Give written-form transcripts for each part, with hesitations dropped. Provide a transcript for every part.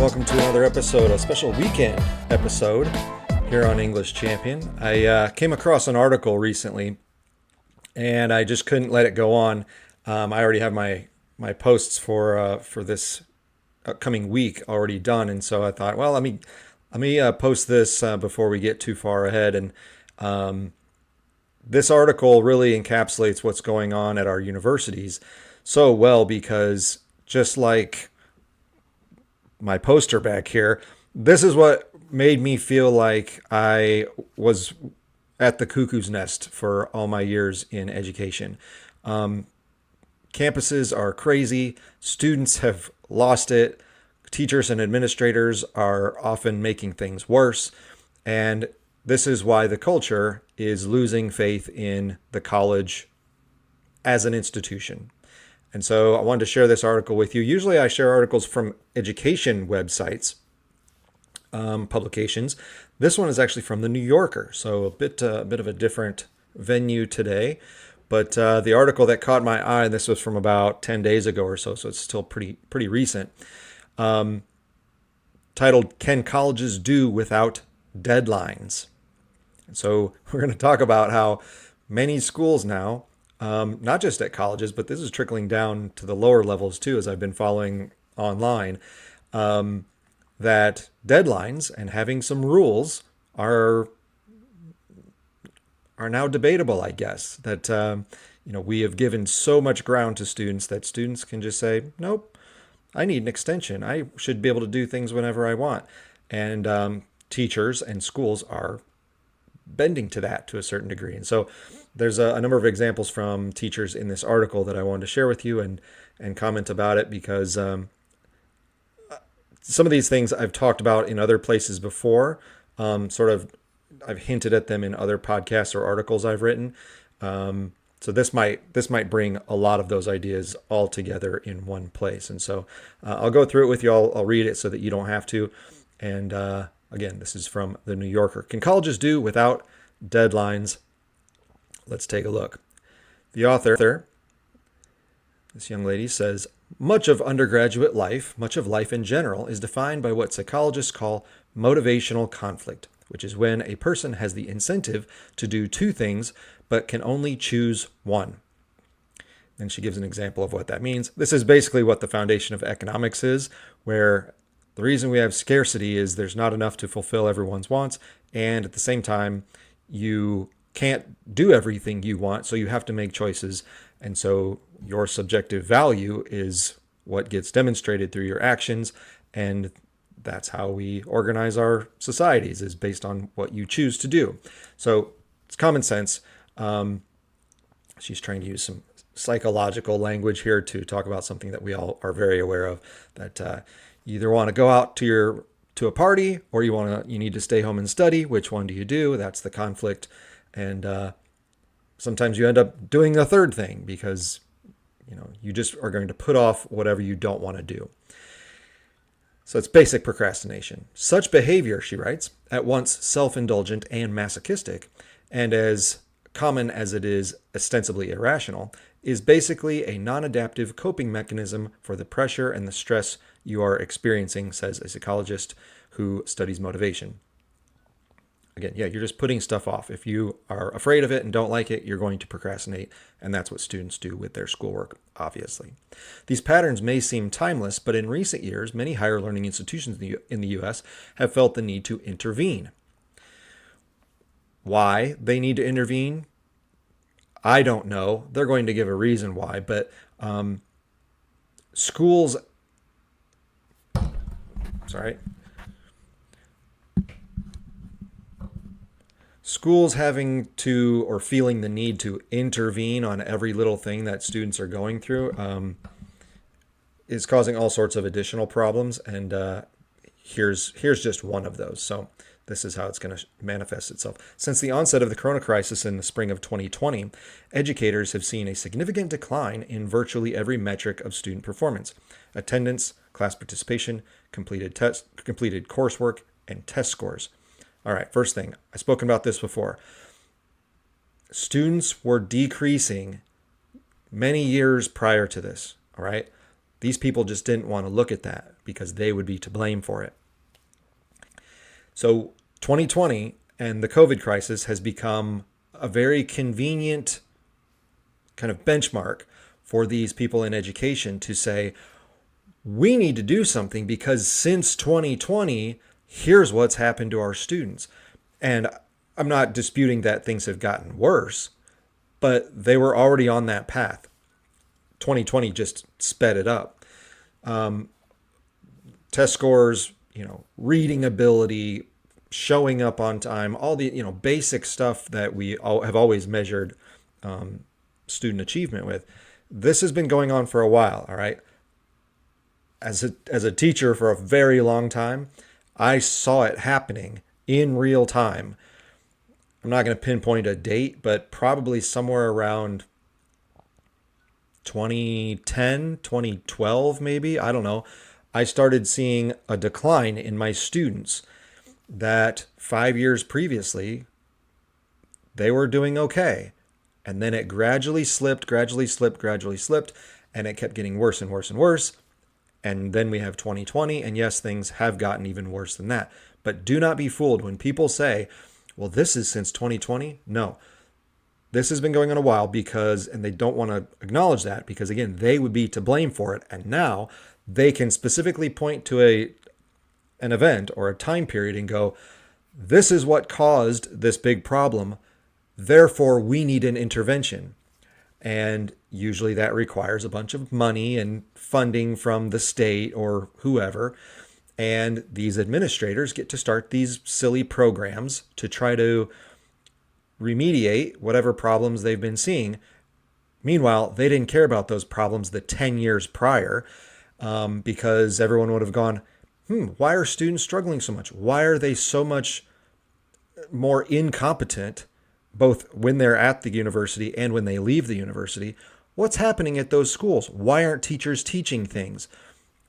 welcome to another episode, a special weekend episode here on English Champion. I came across an article recently, and I just couldn't let it go on. I already have my posts for this upcoming week already done, and so I thought, well, let me post this before we get too far ahead. And this article really encapsulates what's going on at our universities so well, because just like my poster back here, this is what made me feel like I was at the cuckoo's nest for all my years in education. Campuses are crazy. Students have lost it. Teachers and administrators are often making things worse. And this is why the culture is losing faith in the college as an institution. And so I wanted to share this article with you. Usually I share articles from education websites, publications. This one is actually from the New Yorker, so a bit of a different venue today. But the article that caught my eye, and this was from about 10 days ago or so it's still pretty recent, titled, "Can Colleges Do Without Deadlines?" And so we're going to talk about how many schools now, not just at colleges, but this is trickling down to the lower levels too, as I've been following online, that deadlines and having some rules are now debatable, I guess. That we have given so much ground to students that students can just say, nope, I need an extension. I should be able to do things whenever I want. And teachers and schools are bending to that to a certain degree. And so there's a number of examples from teachers in this article that I wanted to share with you and comment about it, because some of these things I've talked about in other places before. I've hinted at them in other podcasts or articles I've written. So this might bring a lot of those ideas all together in one place. And so I'll go through it with you. I'll read it so that you don't have to. And again, this is from the New Yorker. Can colleges do without deadlines? Let's take a look. The author, this young lady, says, much of undergraduate life, much of life in general, is defined by what psychologists call motivational conflict, which is when a person has the incentive to do two things but can only choose one. And she gives an example of what that means. This is basically what the foundation of economics is, where the reason we have scarcity is there's not enough to fulfill everyone's wants, and at the same time, you can't do everything you want, so you have to make choices. And so your subjective value is what gets demonstrated through your actions, and that's how we organize our societies, is based on what you choose to do. So it's common sense. She's trying to use some psychological language here to talk about something that we all are very aware of, that you either want to go out to a party, or you need to stay home and study. Which one do you do? That's the conflict. And sometimes you end up doing the third thing because you just are going to put off whatever you don't want to do. So it's basic procrastination. Such behavior, she writes, at once self-indulgent and masochistic, and as common as it is ostensibly irrational, is basically a non-adaptive coping mechanism for the pressure and the stress you are experiencing, says a psychologist who studies motivation. Again, you're just putting stuff off. If you are afraid of it and don't like it, you're going to procrastinate, and that's what students do with their schoolwork, obviously. These patterns may seem timeless, but in recent years, many higher learning institutions in the U.S. have felt the need to intervene. Why they need to intervene, I don't know. They're going to give a reason why, but schools having to, or feeling the need to intervene on every little thing that students are going through is causing all sorts of additional problems. And here's just one of those. So this is how it's going to manifest itself. Since the onset of the corona crisis in the spring of 2020, educators have seen a significant decline in virtually every metric of student performance: attendance, class participation, completed coursework, and test scores. All right, first thing, I've spoken about this before. Students were decreasing many years prior to this, all right? These people just didn't want to look at that because they would be to blame for it. So 2020 and the COVID crisis has become a very convenient kind of benchmark for these people in education to say, we need to do something because since 2020, here's what's happened to our students. And I'm not disputing that things have gotten worse, but they were already on that path. 2020 just sped it up. Test scores, reading ability, showing up on time, all the, basic stuff that we have always measured student achievement with. This has been going on for a while, all right? As a teacher for a very long time, I saw it happening in real time. I'm not going to pinpoint a date, but probably somewhere around 2010, 2012, maybe, I don't know. I started seeing a decline in my students that 5 years previously, they were doing okay. And then it gradually slipped, and it kept getting worse and worse and worse. And then we have 2020, and yes, things have gotten even worse than that. But do not be fooled when people say, well, this is since 2020. No, this has been going on a while and they don't want to acknowledge that because, again, they would be to blame for it. And now they can specifically point to an event or a time period and go, this is what caused this big problem. Therefore, we need an intervention. And usually that requires a bunch of money and funding from the state or whoever. And these administrators get to start these silly programs to try to remediate whatever problems they've been seeing. Meanwhile, they didn't care about those problems the 10 years prior because everyone would have gone, why are students struggling so much? Why are they so much more incompetent, both when they're at the university and when they leave the university? What's happening at those schools? Why aren't teachers teaching things?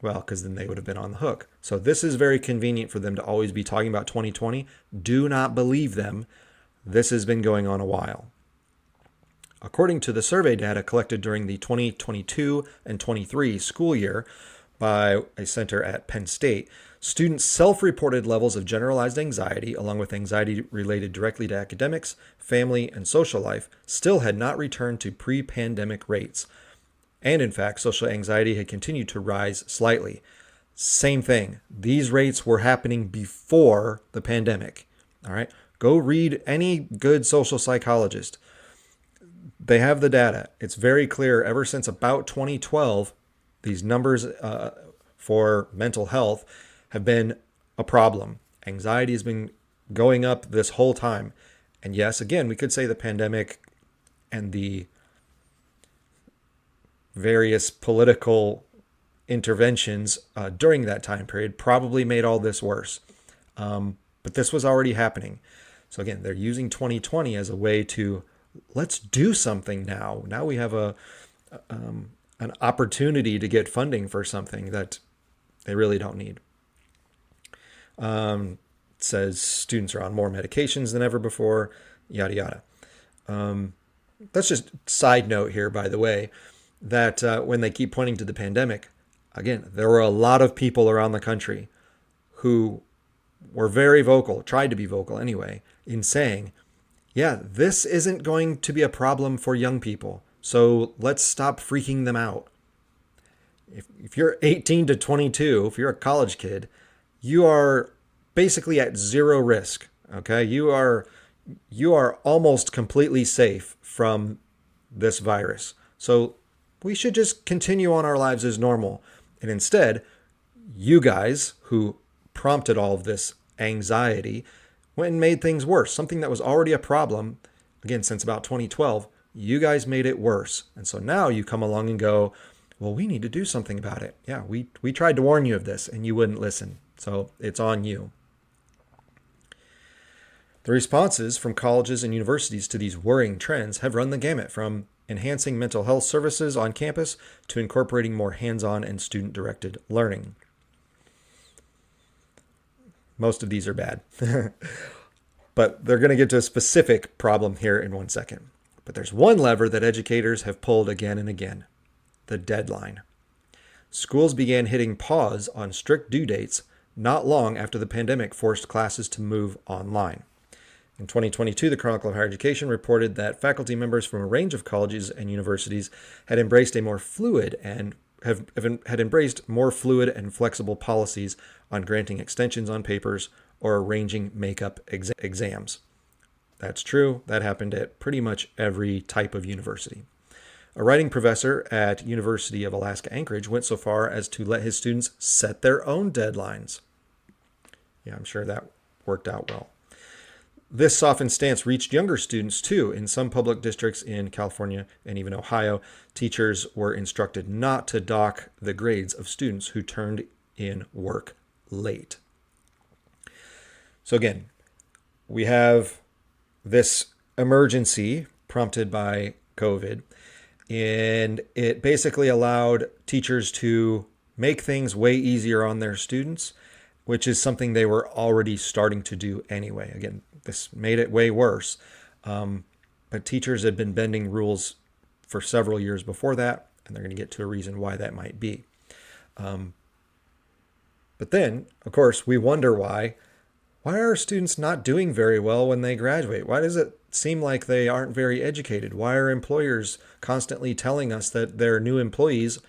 Well, because then they would have been on the hook. So this is very convenient for them to always be talking about 2020. Do not believe them. This has been going on a while. According to the survey data collected during the 2022 and 23 school year by a center at Penn State, students' self-reported levels of generalized anxiety, along with anxiety related directly to academics, family, and social life, still had not returned to pre-pandemic rates. And in fact, social anxiety had continued to rise slightly. Same thing. These rates were happening before the pandemic. All right. Go read any good social psychologist. They have the data. It's very clear ever since about 2012, these numbers for mental health have been a problem. Anxiety has been going up this whole time. And yes, again, we could say the pandemic and the various political interventions during that time period probably made all this worse. But this was already happening. So again, they're using 2020 as a way to, let's do something now. Now we have an opportunity to get funding for something that they really don't need. It says students are on more medications than ever before, yada, yada. That's just side note here, by the way, that when they keep pointing to the pandemic, again, there were a lot of people around the country who were very vocal, tried to be vocal anyway, in saying, yeah, this isn't going to be a problem for young people, so let's stop freaking them out. If you're 18 to 22, if you're a college kid, you are basically at zero risk, okay? You are almost completely safe from this virus. So we should just continue on our lives as normal. And instead, you guys who prompted all of this anxiety went and made things worse. Something that was already a problem, again, since about 2012, you guys made it worse. And so now you come along and go, well, we need to do something about it. Yeah, we tried to warn you of this and you wouldn't listen. So it's on you. The responses from colleges and universities to these worrying trends have run the gamut from enhancing mental health services on campus to incorporating more hands-on and student-directed learning. Most of these are bad, but they're going to get to a specific problem here in 1 second. But there's one lever that educators have pulled again and again, the deadline. schools began hitting pause on strict due dates not long after the pandemic forced classes to move online. In 2022, the Chronicle of Higher Education reported that faculty members from a range of colleges and universities had embraced a more fluid and had embraced more fluid and flexible policies on granting extensions on papers or arranging makeup exams. That's true. That happened at pretty much every type of university. A writing professor at University of Alaska Anchorage went so far as to let his students set their own deadlines. Yeah, I'm sure that worked out well. This softened stance reached younger students too. In some public districts in California and even Ohio, teachers were instructed not to dock the grades of students who turned in work late. So again, we have this emergency prompted by COVID, and it basically allowed teachers to make things way easier on their students, which is something they were already starting to do anyway. Again, this made it way worse. But teachers had been bending rules for several years before that, and they're going to get to a reason why that might be. But then, of course, we wonder why are students not doing very well when they graduate? Why does it seem like they aren't very educated? Why are employers constantly telling us that their new employees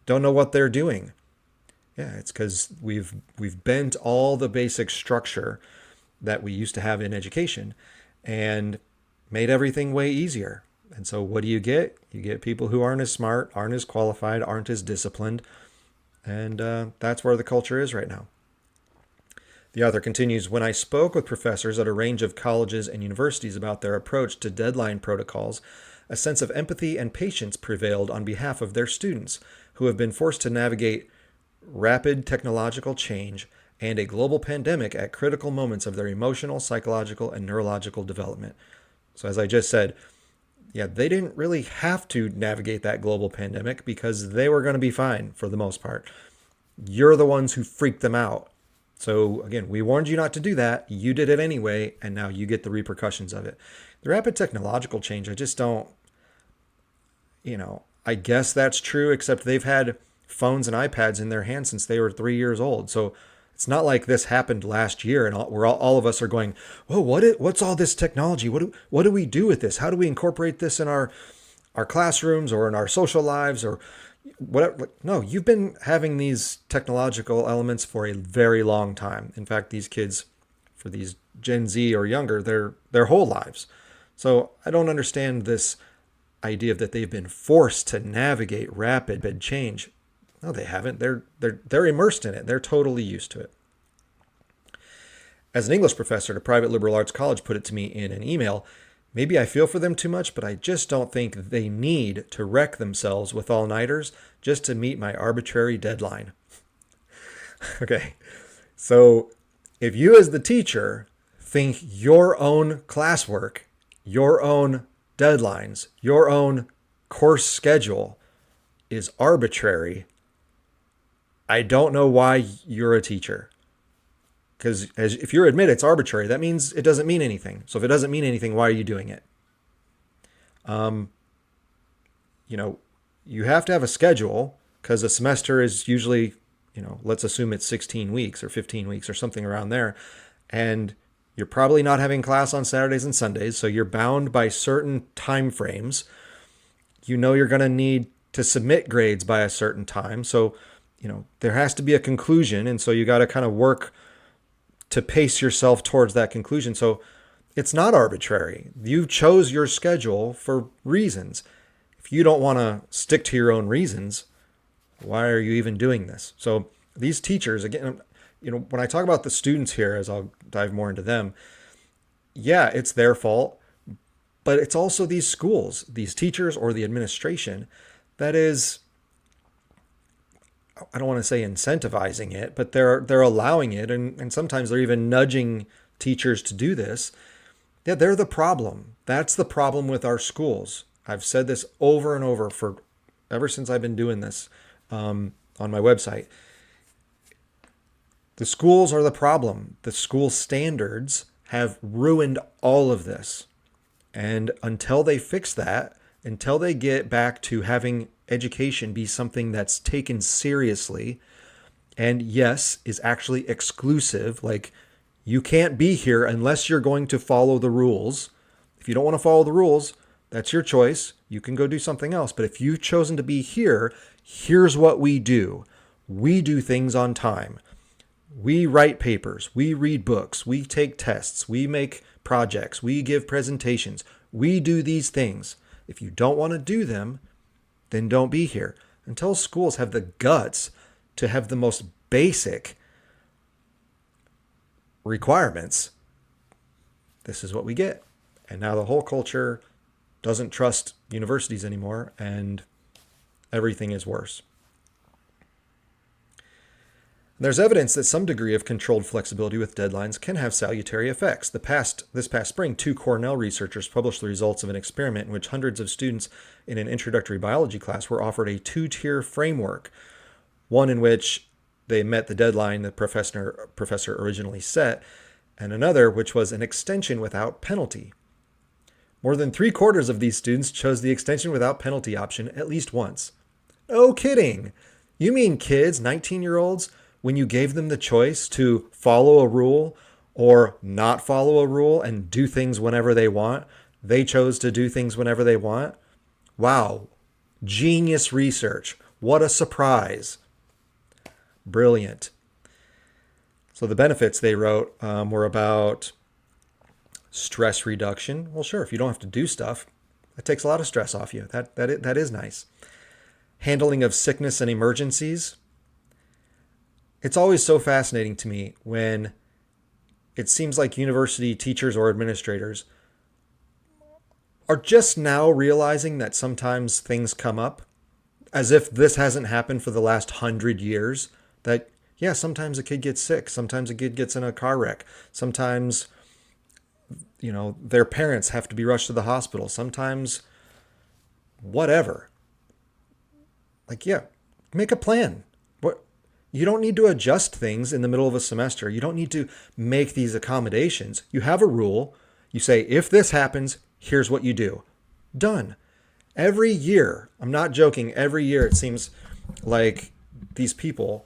don't know what they're doing? Yeah, it's because we've bent all the basic structure that we used to have in education and made everything way easier. And so what do you get? You get people who aren't as smart, aren't as qualified, aren't as disciplined. And that's where the culture is right now. The author continues, when I spoke with professors at a range of colleges and universities about their approach to deadline protocols, a sense of empathy and patience prevailed on behalf of their students who have been forced to navigate rapid technological change and a global pandemic at critical moments of their emotional, psychological, and neurological development. So as I just said, yeah, they didn't really have to navigate that global pandemic because they were going to be fine for the most part. You're the ones who freaked them out. So again, we warned you not to do that. You did it anyway, and now you get the repercussions of it. The rapid technological change, I just don't, I guess that's true, except they've had phones and iPads in their hands since they were 3 years old. So it's not like this happened last year and all of us are going, whoa, what's all this technology? What do we do with this? How do we incorporate this in our classrooms or in our social lives or whatever? No, you've been having these technological elements for a very long time. In fact, these kids, for these Gen Z or younger, their whole lives. So I don't understand this idea that they've been forced to navigate rapid change. No, they haven't. They're immersed in it. They're totally used to it. As an English professor at a private liberal arts college put it to me in an email, maybe I feel for them too much, but I just don't think they need to wreck themselves with all-nighters just to meet my arbitrary deadline. Okay, so if you as the teacher think your own classwork, your own deadlines, your own course schedule is arbitrary, I don't know why you're a teacher. Because if you admit it's arbitrary, that means it doesn't mean anything. So if it doesn't mean anything, why are you doing it? You have to have a schedule because a semester is usually, let's assume it's 16 weeks or 15 weeks or something around there. And you're probably not having class on Saturdays and Sundays. So you're bound by certain time frames. You're going to need to submit grades by a certain time. So, there has to be a conclusion. And so you got to kind of work to pace yourself towards that conclusion. So it's not arbitrary. You chose your schedule for reasons. If you don't want to stick to your own reasons, why are you even doing this? So these teachers, again, when I talk about the students here, as I'll dive more into them, yeah, it's their fault, but it's also these schools, these teachers or the administration that is, I don't want to say incentivizing it, but they're allowing it, and sometimes they're even nudging teachers to do this. Yeah, they're the problem. That's the problem with our schools. I've said this over and over ever since I've been doing this on my website. The schools are the problem. The school standards have ruined all of this. And until they fix that, until they get back to having education be something that's taken seriously and, yes, is actually exclusive. Like, you can't be here unless you're going to follow the rules. If you don't want to follow the rules, that's your choice. You can go do something else. But if you've chosen to be here, here's what we do. We do things on time. We write papers. We read books. We take tests. We make projects. We give presentations. We do these things. If you don't want to do them, then don't be here. Until schools have the guts to have the most basic requirements, this is what we get. And now the whole culture doesn't trust universities anymore, and everything is worse. There's evidence that some degree of controlled flexibility with deadlines can have salutary effects. This past spring, 2 Cornell researchers published the results of an experiment in which hundreds of students in an introductory biology class were offered a 2-tier framework, one in which they met the deadline the professor originally set, and another which was an extension without penalty. More than 3/4 of these students chose the extension without penalty option at least once. No kidding! You mean kids, 19-year-olds, when you gave them the choice to follow a rule or not follow a rule and do things whenever they want, they chose to do things whenever they want? Wow. Genius research. What a surprise. Brilliant. So the benefits they wrote were about stress reduction. Well, sure, if you don't have to do stuff, that takes a lot of stress off you. That is nice. Handling of sickness and emergencies. It's always so fascinating to me when it seems like university teachers or administrators are just now realizing that sometimes things come up, as if this hasn't happened for the last 100 years. That, yeah, sometimes a kid gets sick. Sometimes a kid gets in a car wreck. Sometimes, their parents have to be rushed to the hospital. Sometimes whatever. Like, yeah, make a plan. You don't need to adjust things in the middle of a semester. You don't need to make these accommodations. You have a rule. You say, if this happens, here's what you do. Done. Every year, I'm not joking, every year it seems like these people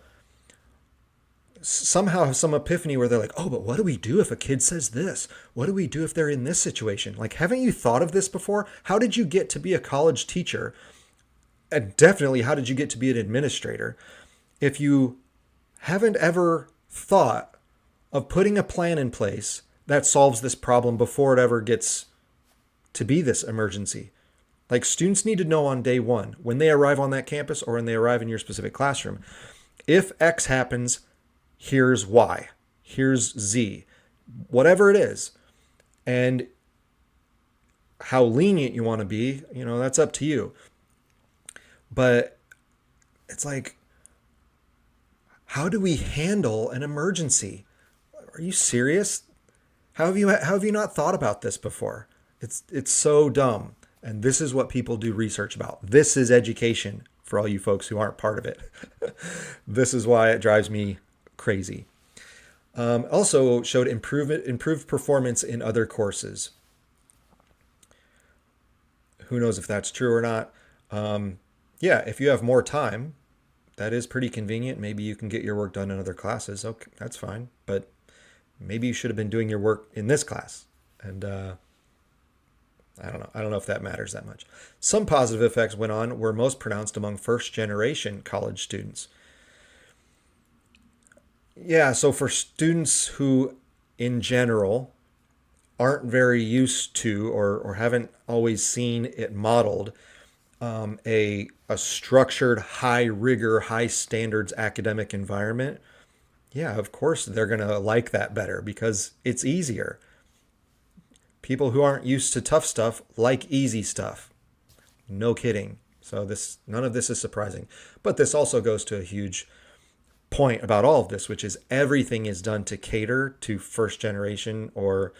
somehow have some epiphany where they're like, oh, but what do we do if a kid says this? What do we do if they're in this situation? Like, haven't you thought of this before? How did you get to be a college teacher? And definitely, how did you get to be an administrator? If you haven't ever thought of putting a plan in place that solves this problem before it ever gets to be this emergency. Like, students need to know on day one, when they arrive on that campus or when they arrive in your specific classroom, if X happens, here's Y, here's Z, whatever it is. And how lenient you want to be, that's up to you. But it's like, how do we handle an emergency? Are you serious? How have you not thought about this before? It's so dumb. And this is what people do research about. This is education for all you folks who aren't part of it. This is why it drives me crazy. Also showed improved performance in other courses. Who knows if that's true or not? Yeah, if you have more time, that is pretty convenient. Maybe you can get your work done in other classes. Okay, that's fine. But maybe you should have been doing your work in this class. And I don't know. I don't know if that matters that much. Some positive effects were most pronounced among first-generation college students. Yeah, so for students who, in general, aren't very used to or haven't always seen it modeled, a structured, high rigor, high standards academic environment, yeah, of course they're going to like that better because it's easier. People who aren't used to tough stuff like easy stuff. No kidding. So none of this is surprising. But this also goes to a huge point about all of this, which is everything is done to cater to first generation or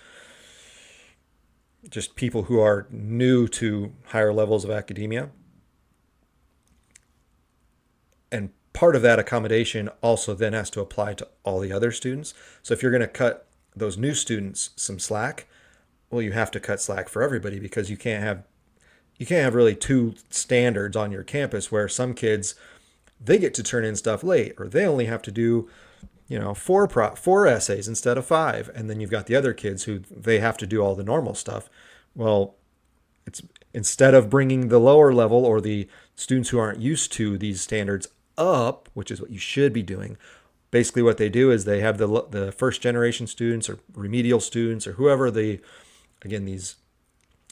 just people who are new to higher levels of academia. And part of that accommodation also then has to apply to all the other students. So if you're going to cut those new students some slack, well, you have to cut slack for everybody because you can't have you can't have really two standards on your campus where some kids, they get to turn in stuff late, or they only have to do, four essays instead of five. And then you've got the other kids who they have to do all the normal stuff. Well, it's instead of bringing the lower level or the students who aren't used to these standards up, which is what you should be doing. Basically, what they do is they have the first generation students or remedial students or whoever these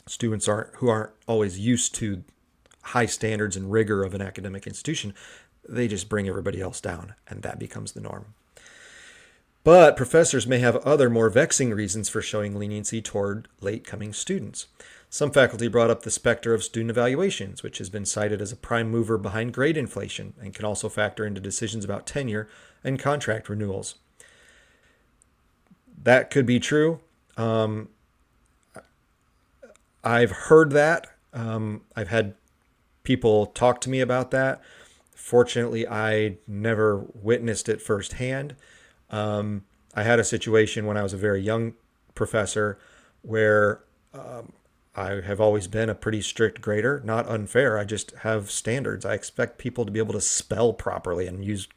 students aren't always used to high standards and rigor of an academic institution. They just bring everybody else down, and that becomes the norm. But professors may have other more vexing reasons for showing leniency toward late coming students. Some faculty brought up the specter of student evaluations, which has been cited as a prime mover behind grade inflation and can also factor into decisions about tenure and contract renewals. That could be true. I've heard that. I've had people talk to me about that. Fortunately, I never witnessed it firsthand. I had a situation when I was a very young professor where I have always been a pretty strict grader, not unfair. I just have standards. I expect people to be able to spell properly and use,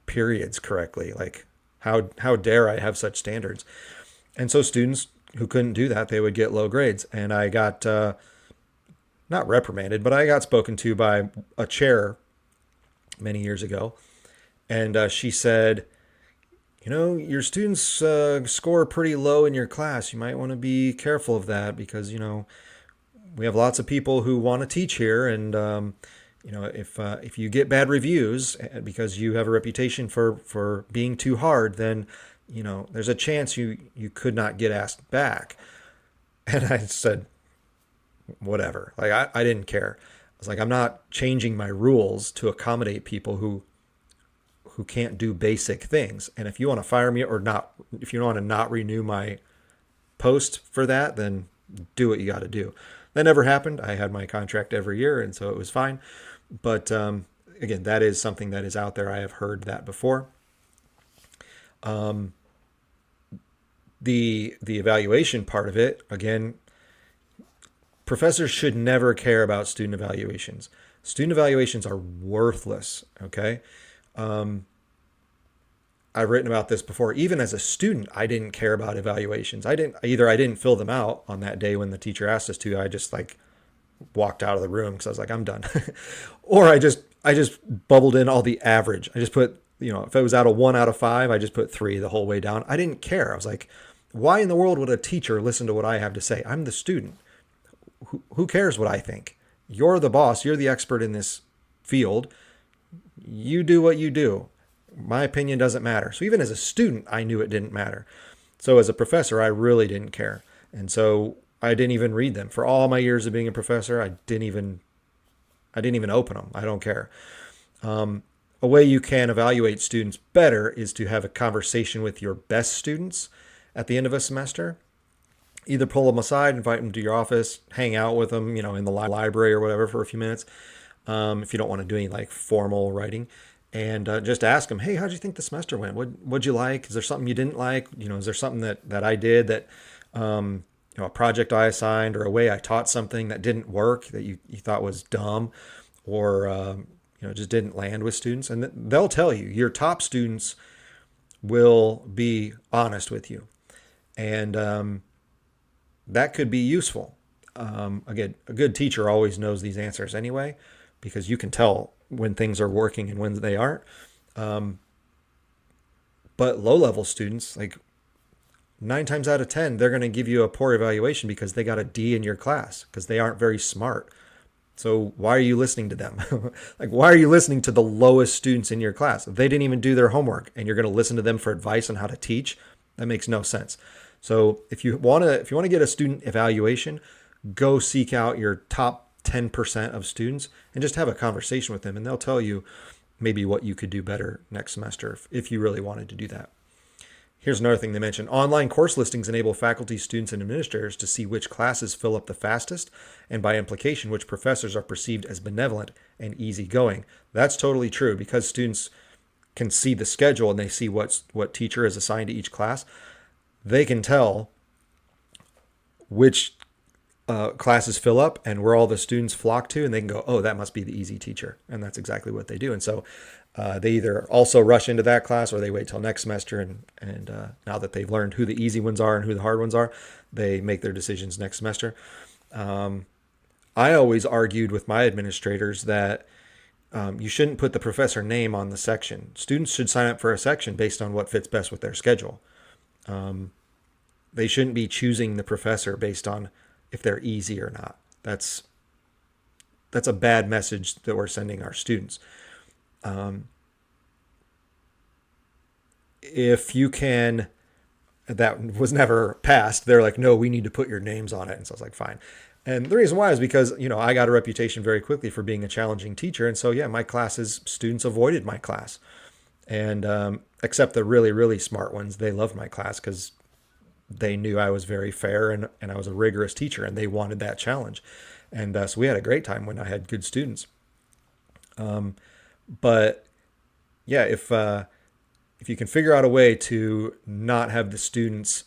periods correctly. Like, how dare I have such standards? And so students who couldn't do that, they would get low grades. And I got not reprimanded, but I got spoken to by a chair many years ago. And she said, your students score pretty low in your class. You might want to be careful of that because, we have lots of people who want to teach here. And, if you get bad reviews because you have a reputation for being too hard, then, there's a chance you could not get asked back. And I said, whatever. Like, I didn't care. I was like, I'm not changing my rules to accommodate people who can't do basic things. And if you want to fire me or not, if you want to not renew my post for that, then do what you got to do. That never happened. I had my contract every year, and so it was fine. But again, that is something that is out there. I have heard that before. The evaluation part of it, again, professors should never care about student evaluations. Student evaluations are worthless, okay? I've written about this before. Even as a student, I didn't care about evaluations. I didn't fill them out on that day when the teacher asked us to. I just walked out of the room because I was like, I'm done. Or I just bubbled in all the average. I just put, if it was out of 1 out of 5, I just put 3 the whole way down. I didn't care. I was like, why in the world would a teacher listen to what I have to say? I'm the student. Who cares what I think? You're the boss. You're the expert in this field. You do what you do. My opinion doesn't matter. So even as a student, I knew it didn't matter. So as a professor, I really didn't care. And so I didn't even read them. For all my years of being a professor, I didn't even open them. I don't care. A way you can evaluate students better is to have a conversation with your best students at the end of a semester. Either pull them aside, invite them to your office, hang out with them, in the library or whatever for a few minutes. If you don't want to do any formal writing, and just ask them, hey, how'd you think the semester went? What'd you like? Is there something you didn't like? Is there something that I did that, a project I assigned or a way I taught something that didn't work that you thought was dumb or, just didn't land with students? And they'll tell you. Your top students will be honest with you. And that could be useful. Again, a good teacher always knows these answers anyway, because you can tell when things are working and when they aren't. But low-level students, 9 times out of 10, they're going to give you a poor evaluation because they got a D in your class because they aren't very smart. So why are you listening to them? Why are you listening to the lowest students in your class? They didn't even do their homework and you're going to listen to them for advice on how to teach. That makes no sense. So if you want to get a student evaluation, go seek out your top 10% of students and just have a conversation with them, and they'll tell you maybe what you could do better next semester if you really wanted to do that. Here's another thing they mentioned. Online course listings enable faculty, students, and administrators to see which classes fill up the fastest, and by implication, which professors are perceived as benevolent and easygoing. That's totally true because students can see the schedule and they see what teacher is assigned to each class. They can tell which classes fill up and where all the students flock to, and they can go, oh, that must be the easy teacher. And that's exactly what they do. And so they either also rush into that class or they wait till next semester. And now that they've learned who the easy ones are and who the hard ones are, they make their decisions next semester. I always argued with my administrators that you shouldn't put the professor name on the section. Students should sign up for a section based on what fits best with their schedule. They shouldn't be choosing the professor based on if they're easy or not. That's a bad message that we're sending our students. If you can, that was never passed. They're like, no, we need to put your names on it. And so I was like, fine. And the reason why is because, I got a reputation very quickly for being a challenging teacher. And so, yeah, my classes, students avoided my class. And except the really, really smart ones, they loved my class because they knew I was very fair and I was a rigorous teacher and they wanted that challenge. And so we had a great time when I had good students. But yeah, if you can figure out a way to not have the students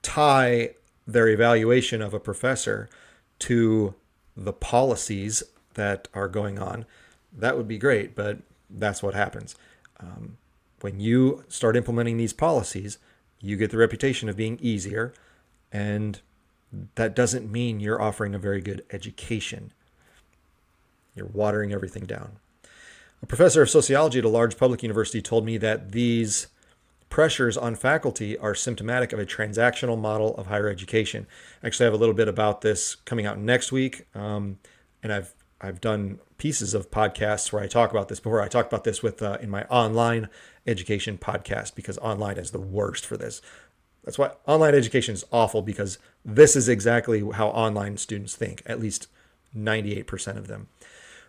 tie their evaluation of a professor to the policies that are going on, that would be great. But that's what happens. When you start implementing these policies, you get the reputation of being easier, and that doesn't mean you're offering a very good education. You're watering everything down. A professor of sociology at a large public university told me that these pressures on faculty are symptomatic of a transactional model of higher education. Actually, I have a little bit about this coming out next week, and I've done pieces of podcasts where I talk about this before. I talked about this with in my online education podcast because online is the worst for this. That's why online education is awful, because this is exactly how online students think, at least 98% of them.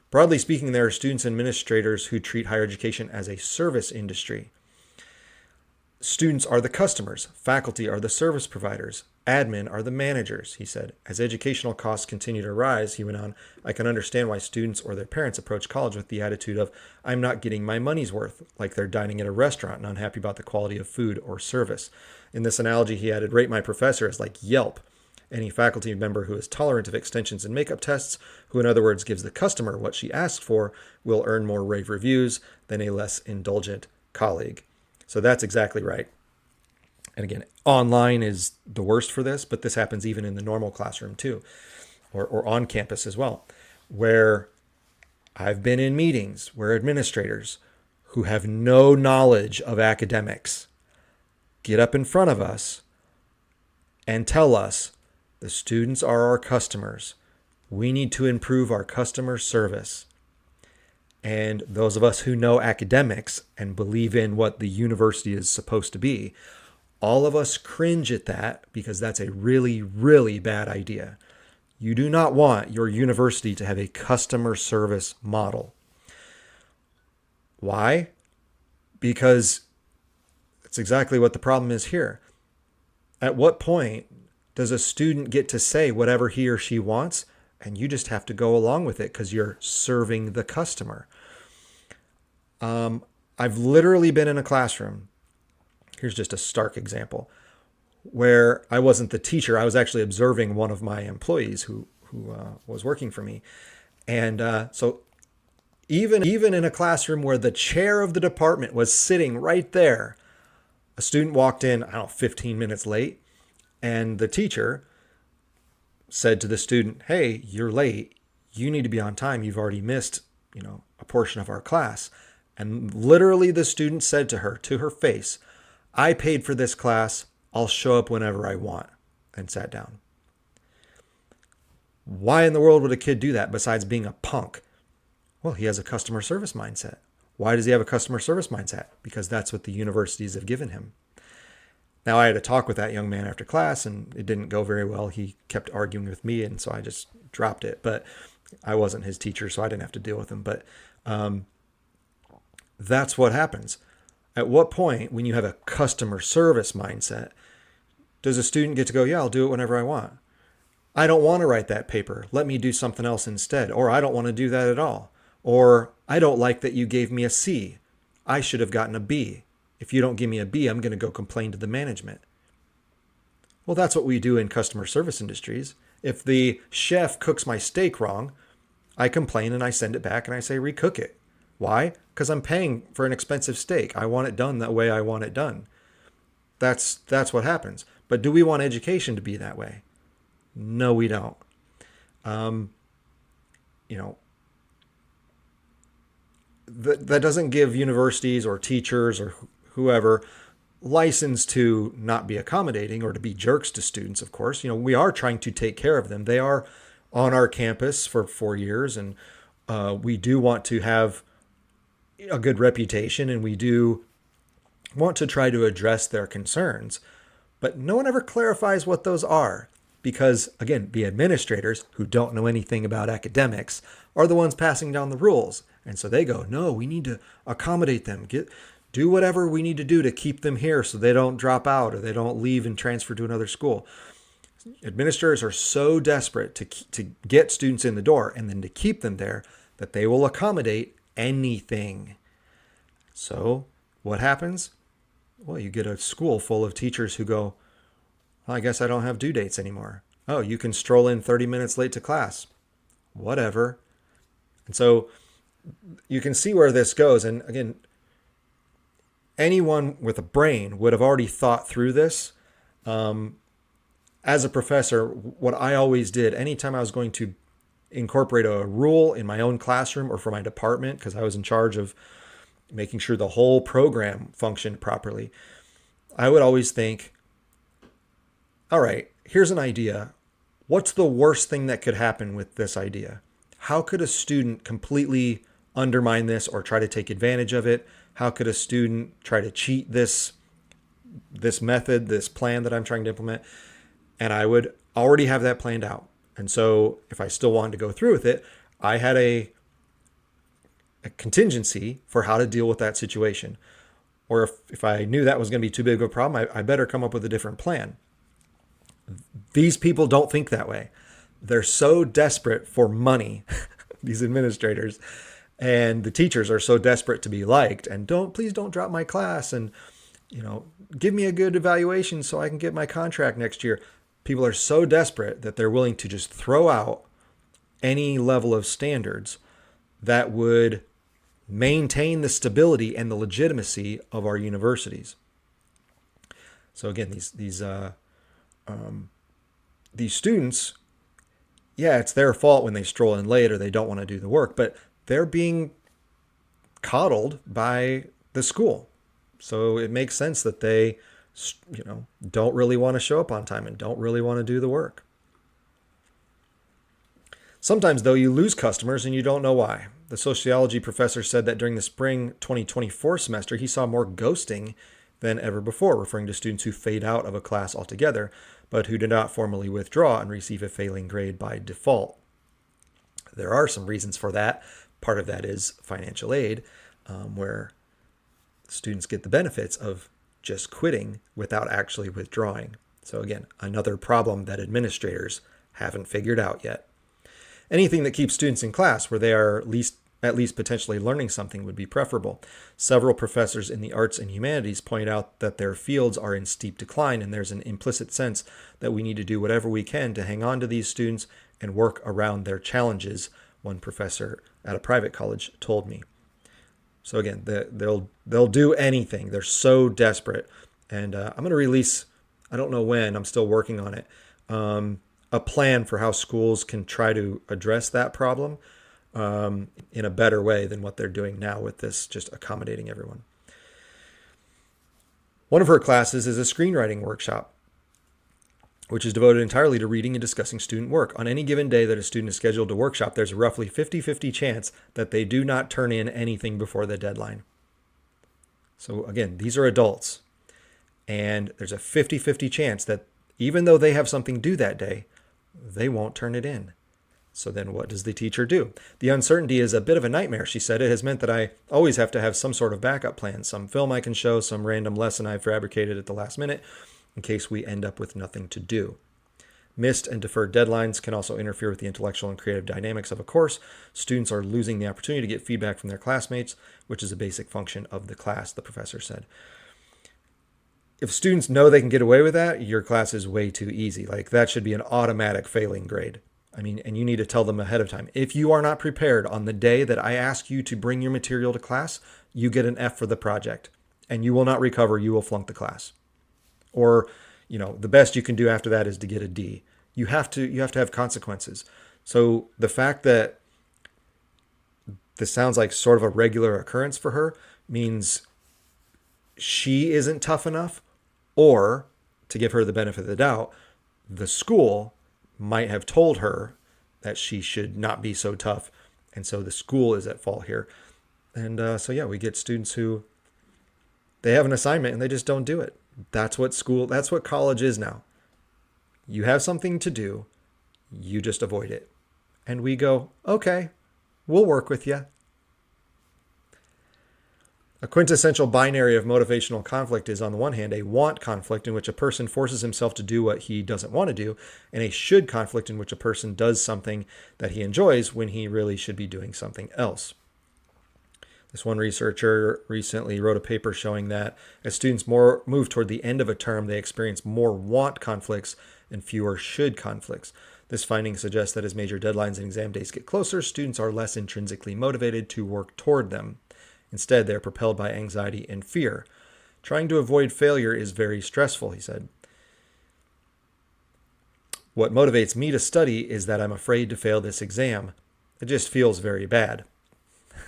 Broadly speaking, there are students and administrators who treat higher education as a service industry. Students are the customers, faculty are the service providers, admin are the managers, he said. As educational costs continue to rise, he went on, I can understand why students or their parents approach college with the attitude of, I'm not getting my money's worth, like they're dining at a restaurant and unhappy about the quality of food or service. In this analogy, he added, rate my professor as like Yelp. Any faculty member who is tolerant of extensions and makeup tests, who in other words gives the customer what she asked for, will earn more rave reviews than a less indulgent colleague. So that's exactly right. And again, online is the worst for this, but this happens even in the normal classroom too, or on campus as well, where I've been in meetings where administrators who have no knowledge of academics get up in front of us and tell us the students are our customers. We need to improve our customer service. And those of us who know academics and believe in what the university is supposed to be, all of us cringe at that because that's a really, really bad idea. You do not want your university to have a customer service model. Why? Because it's exactly what the problem is here. At what point does a student get to say whatever he or she wants, and you just have to go along with it because you're serving the customer? I've literally been in a classroom. Here's just a stark example where I wasn't the teacher. I was actually observing one of my employees who was working for me. And so even in a classroom where the chair of the department was sitting right there, a student walked in, 15 minutes late. And the teacher said to the student, hey, you're late. You need to be on time. You've already missed, a portion of our class. And literally the student said to her face, I paid for this class. I'll show up whenever I want, and sat down. Why in the world would a kid do that besides being a punk? Well, he has a customer service mindset. Why does he have a customer service mindset? Because that's what the universities have given him. Now, I had a talk with that young man after class, and it didn't go very well. He kept arguing with me, and so I just dropped it. But I wasn't his teacher, so I didn't have to deal with him. But that's what happens. At what point, when you have a customer service mindset, does a student get to go, yeah, I'll do it whenever I want? I don't want to write that paper. Let me do something else instead. Or I don't want to do that at all. Or I don't like that you gave me a C. I should have gotten a B. If you don't give me a B, I'm going to go complain to the management. Well, that's what we do in customer service industries. If the chef cooks my steak wrong, I complain and I send it back and I say recook it. Why? Because I'm paying for an expensive steak. I want it done that way I want it done. That's what happens. But do we want education to be that way? No, we don't. Um, you know, that doesn't give universities or teachers or whoever license to not be accommodating or to be jerks to students, of course. We are trying to take care of them. They are on our campus for 4 years, and we do want to have a good reputation, and we do want to try to address their concerns. But no one ever clarifies what those are because, again, the administrators who don't know anything about academics are the ones passing down the rules. And so they go, no, we need to accommodate them, do whatever we need to do to keep them here so they don't drop out or they don't leave and transfer to another school. Administrators are so desperate to get students in the door and then to keep them there that they will accommodate anything. So what happens? Well, you get a school full of teachers who go, well, I guess I don't have due dates anymore. Oh, you can stroll in 30 minutes late to class. Whatever. And so you can see where this goes. And again, anyone with a brain would have already thought through this. As a professor, what I always did, anytime I was going to incorporate a rule in my own classroom or for my department, because I was in charge of making sure the whole program functioned properly, I would always think, all right, here's an idea. What's the worst thing that could happen with this idea? How could a student completely undermine this or try to take advantage of it? How could a student try to cheat this method, this plan that I'm trying to implement? And I would already have that planned out. And so if I still wanted to go through with it, I had a contingency for how to deal with that situation. Or if I knew that was going to be too big of a problem, I better come up with a different plan. These people don't think that way. They're so desperate for money, these administrators, and the teachers are so desperate to be liked and please don't drop my class and give me a good evaluation so I can get my contract next year. People are so desperate that they're willing to just throw out any level of standards that would maintain the stability and the legitimacy of our universities. So again, these students, yeah, it's their fault when they stroll in late or they don't want to do the work, but they're being coddled by the school. So it makes sense that they, don't really want to show up on time and don't really want to do the work. Sometimes, though, you lose customers and you don't know why. The sociology professor said that during the spring 2024 semester, he saw more ghosting than ever before, referring to students who fade out of a class altogether, but who do not formally withdraw and receive a failing grade by default. There are some reasons for that. Part of that is financial aid, where students get the benefits of just quitting without actually withdrawing. So again, another problem that administrators haven't figured out yet. Anything that keeps students in class where they are at least potentially learning something would be preferable. Several professors in the arts and humanities point out that their fields are in steep decline, and there's an implicit sense that we need to do whatever we can to hang on to these students and work around their challenges, one professor at a private college told me. So again, they'll do anything. They're so desperate. And I'm going to release, I don't know when, I'm still working on it, a plan for how schools can try to address that problem in a better way than what they're doing now with this, just accommodating everyone. One of her classes is a screenwriting workshop, which is devoted entirely to reading and discussing student work. On any given day that a student is scheduled to workshop, there's a roughly 50-50 chance that they do not turn in anything before the deadline. So again, these are adults, and there's a 50-50 chance that even though they have something due that day, they won't turn it in. So then what does the teacher do? The uncertainty is a bit of a nightmare, she said. It has meant that I always have to have some sort of backup plan, some film I can show, some random lesson I fabricated at the last minute, in case we end up with nothing to do. Missed and deferred deadlines can also interfere with the intellectual and creative dynamics of a course. Students are losing the opportunity to get feedback from their classmates, which is a basic function of the class, the professor said. if students know they can get away with that, your class is way too easy. Like that should be an automatic failing grade. I mean, and you need to tell them ahead of time. If you are not prepared on the day that I ask you to bring your material to class, you get an F for the project and you will not recover. You will flunk the class. Or, the best you can do after that is to get a D. You have to have consequences. So the fact that this sounds like sort of a regular occurrence for her means she isn't tough enough, or to give her the benefit of the doubt, the school might have told her that she should not be so tough. And so the school is at fault here. And we get students who they have an assignment and they just don't do it. That's what college is now. You have something to do, you just avoid it. And we go, okay, we'll work with you. A quintessential binary of motivational conflict is, on the one hand, a want conflict in which a person forces himself to do what he doesn't want to do, and a should conflict in which a person does something that he enjoys when he really should be doing something else. This one researcher recently wrote a paper showing that as students move toward the end of a term, they experience more want conflicts and fewer should conflicts. This finding suggests that as major deadlines and exam days get closer, students are less intrinsically motivated to work toward them. Instead, they are propelled by anxiety and fear. Trying to avoid failure is very stressful, he said. What motivates me to study is that I'm afraid to fail this exam. It just feels very bad.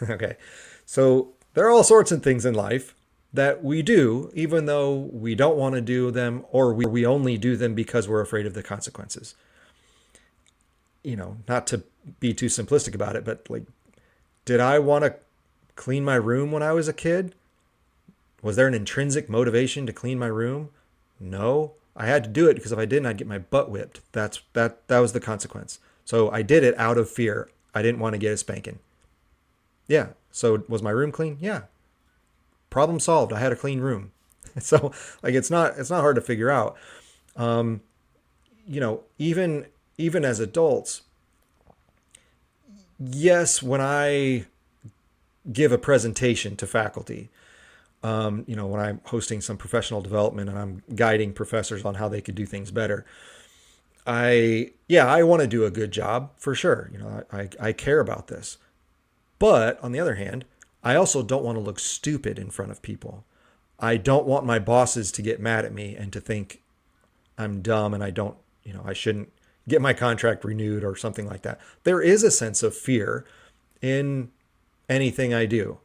Okay. So there are all sorts of things in life that we do, even though we don't want to do them, or we only do them because we're afraid of the consequences. Not to be too simplistic about it, but did I want to clean my room when I was a kid? Was there an intrinsic motivation to clean my room? No. I had to do it because if I didn't, I'd get my butt whipped. That was the consequence. So I did it out of fear. I didn't want to get a spanking. Yeah. So was my room clean? Yeah. Problem solved. I had a clean room. So it's not hard to figure out. Even as adults, yes, when I give a presentation to faculty, when I'm hosting some professional development and I'm guiding professors on how they could do things better, I want to do a good job for sure. I care about this. But on the other hand, I also don't want to look stupid in front of people. I don't want my bosses to get mad at me and to think I'm dumb and I shouldn't get my contract renewed or something like that. There is a sense of fear in anything I do.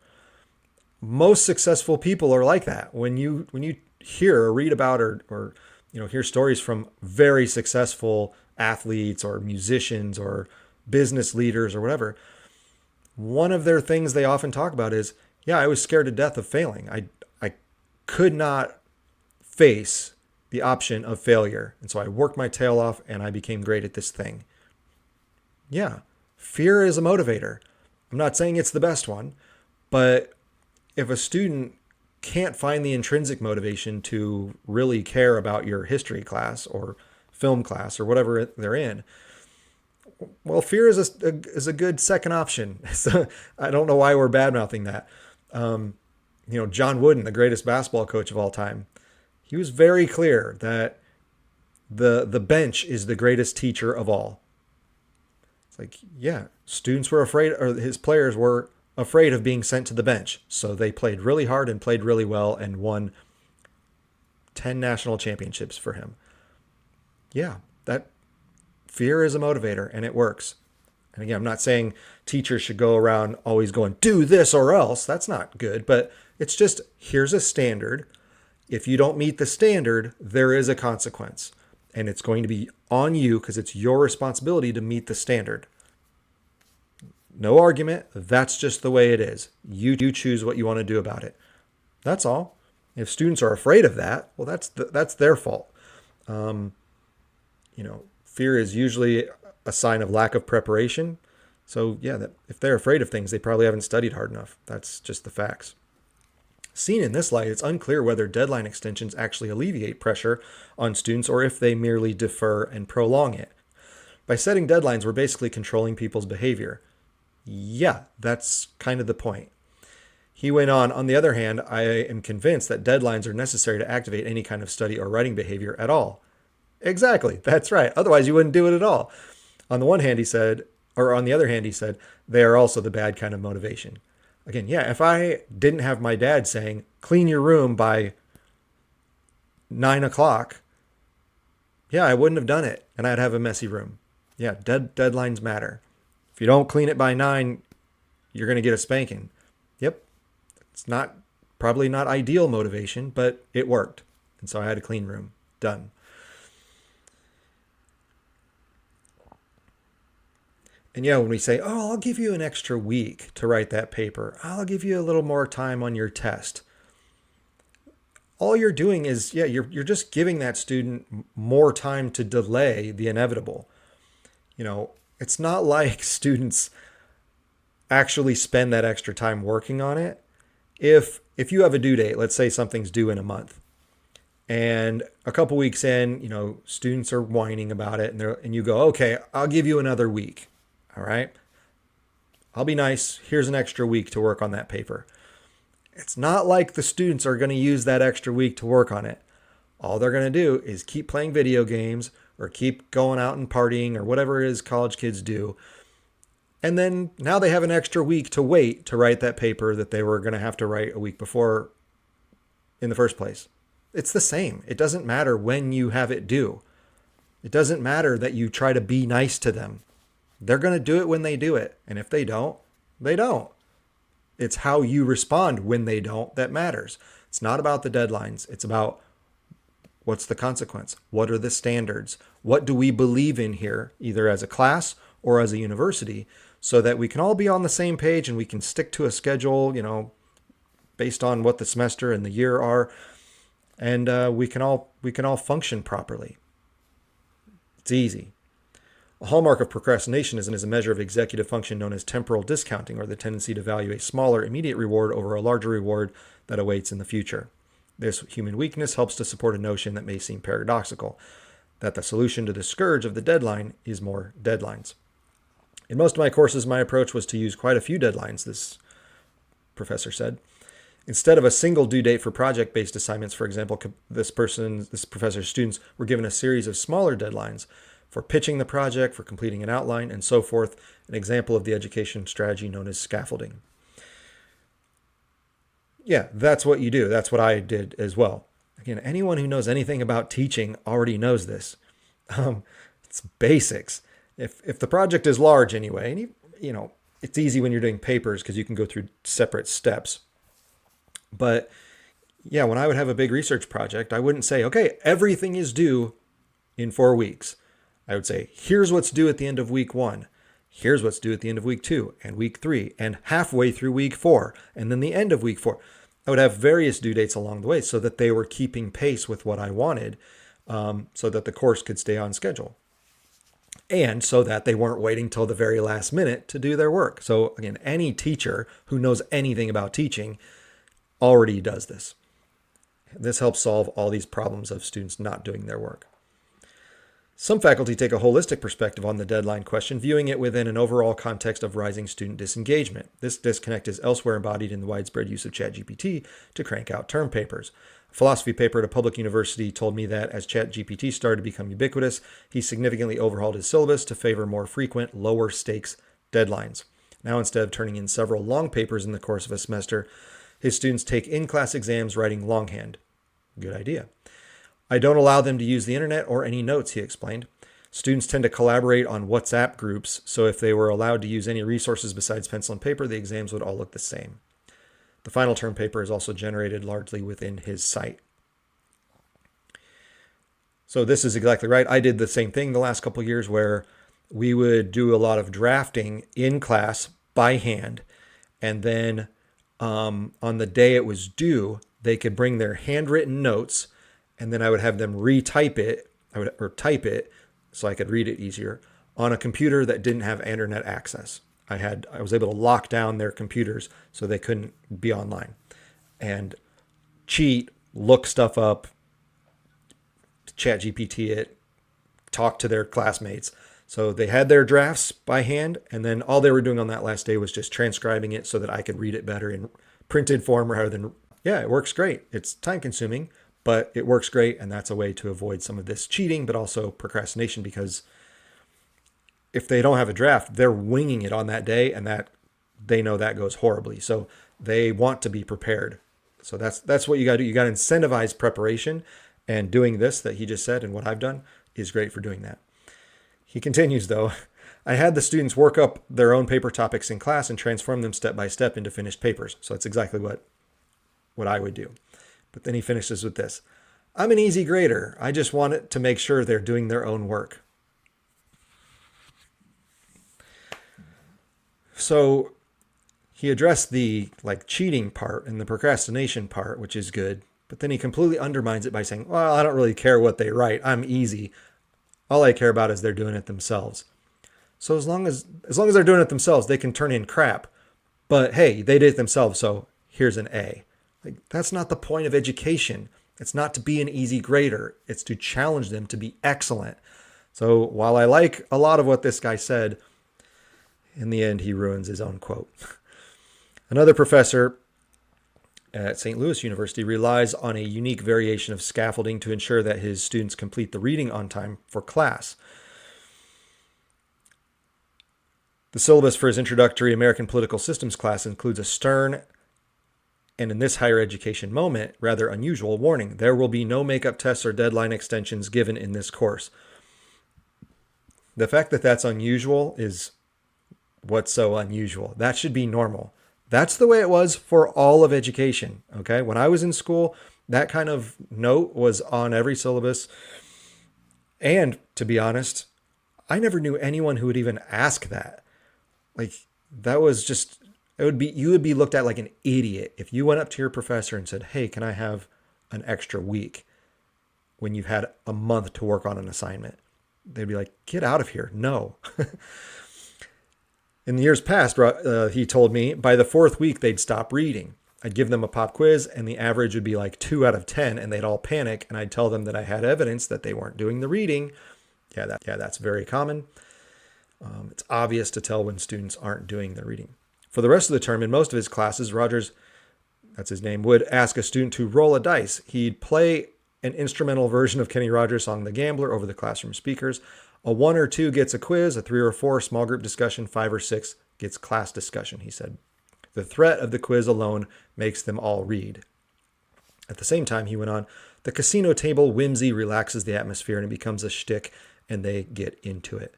Most successful people are like that. When you hear or read about or hear stories from very successful athletes or musicians or business leaders or whatever, one of their things they often talk about is, I was scared to death of failing. I could not face the option of failure. And so I worked my tail off and I became great at this thing. Yeah, fear is a motivator. I'm not saying it's the best one, but if a student can't find the intrinsic motivation to really care about your history class or film class or whatever they're in, well, fear is a good second option. So I don't know why we're bad-mouthing that. John Wooden, the greatest basketball coach of all time, he was very clear that the bench is the greatest teacher of all. It's students were afraid, or his players were afraid of being sent to the bench. So they played really hard and played really well and won 10 national championships for him. Yeah, that fear is a motivator and it works. And again, I'm not saying teachers should go around always going, do this or else. That's not good. But it's just, here's a standard. If you don't meet the standard, there is a consequence. And it's going to be on you because it's your responsibility to meet the standard. No argument. That's just the way it is. You do choose what you want to do about it. That's all. If students are afraid of that, well, that's their fault. Fear is usually a sign of lack of preparation. So if they're afraid of things, they probably haven't studied hard enough. That's just the facts. Seen in this light, it's unclear whether deadline extensions actually alleviate pressure on students or if they merely defer and prolong it. By setting deadlines, we're basically controlling people's behavior. Yeah, that's kind of the point. He went on the other hand, I am convinced that deadlines are necessary to activate any kind of study or writing behavior at all. Exactly. That's right. Otherwise, you wouldn't do it at all. On the one hand, he said, or on the other hand, he said, they are also the bad kind of motivation. Again, yeah, if I didn't have my dad saying, clean your room by 9 o'clock, yeah, I wouldn't have done it and I'd have a messy room. Yeah, deadlines matter. If you don't clean it by 9, you're going to get a spanking. Yep. It's not probably not ideal motivation, but it worked. And so I had a clean room. Done. And yeah, when we say, oh, I'll give you an extra week to write that paper, I'll give you a little more time on your test. All you're doing is, yeah, you're just giving that student more time to delay the inevitable. It's not like students actually spend that extra time working on it. If you have a due date, let's say something's due in a month, and a couple weeks in, students are whining about it, and you go, okay, I'll give you another week. All right. I'll be nice. Here's an extra week to work on that paper. It's not like the students are going to use that extra week to work on it. All they're going to do is keep playing video games or keep going out and partying or whatever it is college kids do. And then now they have an extra week to wait to write that paper that they were going to have to write a week before in the first place. It's the same. It doesn't matter when you have it due. It doesn't matter that you try to be nice to them. They're going to do it when they do it. And if they don't, they don't. It's how you respond when they don't that matters. It's not about the deadlines. It's about what's the consequence? What are the standards? What do we believe in here, either as a class or as a university, so that we can all be on the same page and we can stick to a schedule, based on what the semester and the year are, and we can all function properly. It's easy. A hallmark of procrastination is a measure of executive function known as temporal discounting, or the tendency to value a smaller immediate reward over a larger reward that awaits in the future. This human weakness helps to support a notion that may seem paradoxical, that the solution to the scourge of the deadline is more deadlines. In most of my courses, my approach was to use quite a few deadlines, this professor said. Instead of a single due date for project-based assignments, for example, this professor's students were given a series of smaller deadlines for pitching the project, for completing an outline, and so forth, an example of the education strategy known as scaffolding. Yeah, that's what you do. That's what I did as well. Again, anyone who knows anything about teaching already knows this. It's basics. If the project is large anyway, and it's easy when you're doing papers because you can go through separate steps. But yeah, when I would have a big research project, I wouldn't say, okay, everything is due in 4 weeks. I would say, here's what's due at the end of week 1. Here's what's due at the end of week 2 and week 3 and halfway through week 4 and then the end of week 4. I would have various due dates along the way so that they were keeping pace with what I wanted, so that the course could stay on schedule. And so that they weren't waiting till the very last minute to do their work. So again, any teacher who knows anything about teaching already does this. This helps solve all these problems of students not doing their work. Some faculty take a holistic perspective on the deadline question, viewing it within an overall context of rising student disengagement. This disconnect is elsewhere embodied in the widespread use of ChatGPT to crank out term papers. A philosophy paper at a public university told me that as ChatGPT started to become ubiquitous, he significantly overhauled his syllabus to favor more frequent, lower stakes deadlines. Now, instead of turning in several long papers in the course of a semester, his students take in-class exams writing longhand. Good idea. I don't allow them to use the internet or any notes, he explained. Students tend to collaborate on WhatsApp groups, so if they were allowed to use any resources besides pencil and paper, the exams would all look the same. The final term paper is also generated largely within his site. So this is exactly right. I did the same thing the last couple of years where we would do a lot of drafting in class by hand, and then on the day it was due, they could bring their handwritten notes, and then I would have them retype it, or type it so I could read it easier on a computer that didn't have internet access. I was able to lock down their computers so they couldn't be online and cheat, look stuff up, ChatGPT it, talk to their classmates. So they had their drafts by hand, and then all they were doing on that last day was just transcribing it so that I could read it better and printed form rather than, yeah, it works great. It's time consuming, but it works great. And that's a way to avoid some of this cheating, but also procrastination, because if they don't have a draft, they're winging it on that day, and that they know that goes horribly. So they want to be prepared. So that's what you got to do. You got to incentivize preparation, and doing this that he just said and what I've done is great for doing that. He continues, though, I had the students work up their own paper topics in class and transform them step by step into finished papers. So that's exactly what I would do. But then he finishes with this. I'm an easy grader. I just want it to make sure they're doing their own work. So he addressed the cheating part and the procrastination part, which is good. But then he completely undermines it by saying, well, I don't really care what they write. I'm easy. All I care about is they're doing it themselves. So as long as they're doing it themselves, they can turn in crap. But hey, they did it themselves, so here's an A. That's not the point of education. It's not to be an easy grader. It's to challenge them to be excellent. So while I like a lot of what this guy said, in the end, he ruins his own quote. Another professor at St. Louis University relies on a unique variation of scaffolding to ensure that his students complete the reading on time for class. The syllabus for his introductory American political systems class includes a stern, and in this higher education moment, rather unusual warning. There will be no makeup tests or deadline extensions given in this course. The fact that that's unusual is what's so unusual. That should be normal. That's the way it was for all of education. Okay. When I was in school, that kind of note was on every syllabus. And to be honest, I never knew anyone who would even ask that. That was just, you would be looked at like an idiot if you went up to your professor and said, hey, can I have an extra week when you've had a month to work on an assignment? They'd be like, get out of here. No. In the years past, he told me, by the fourth week, they'd stop reading. I'd give them a pop quiz, and the average would be like 2 out of 10, and they'd all panic, and I'd tell them that I had evidence that they weren't doing the reading. That's very common. It's obvious to tell when students aren't doing the reading. For the rest of the term, in most of his classes, Rogers, that's his name, would ask a student to roll a dice. He'd play an instrumental version of Kenny Rogers' song The Gambler over the classroom speakers. A 1 or 2 gets a quiz, a 3 or 4 small group discussion, 5 or 6 gets class discussion, he said. The threat of the quiz alone makes them all read. At the same time, he went on, the casino table whimsy relaxes the atmosphere and it becomes a shtick and they get into it.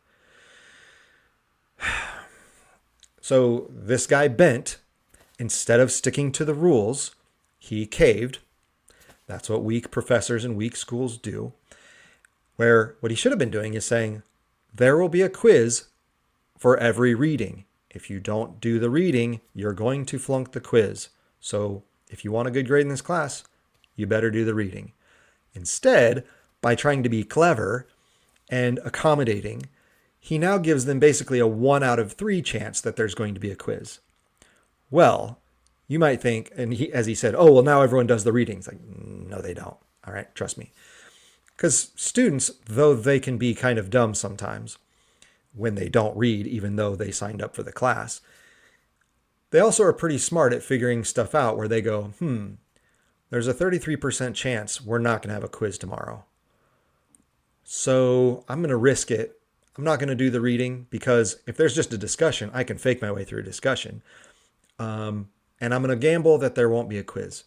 So this guy bent. Instead of sticking to the rules, he caved. That's what weak professors and weak schools do. Where what he should have been doing is saying, there will be a quiz for every reading. If you don't do the reading, you're going to flunk the quiz. So if you want a good grade in this class, you better do the reading. Instead, by trying to be clever and accommodating, he now gives them basically a 1 out of 3 chance that there's going to be a quiz. Well, you might think, and as he said, oh, well, now everyone does the readings. No, they don't. All right, trust me. Because students, though they can be kind of dumb sometimes when they don't read, even though they signed up for the class, they also are pretty smart at figuring stuff out where they go, there's a 33% chance we're not going to have a quiz tomorrow. So I'm going to risk it. I'm not going to do the reading because if there's just a discussion, I can fake my way through a discussion. And I'm going to gamble that there won't be a quiz.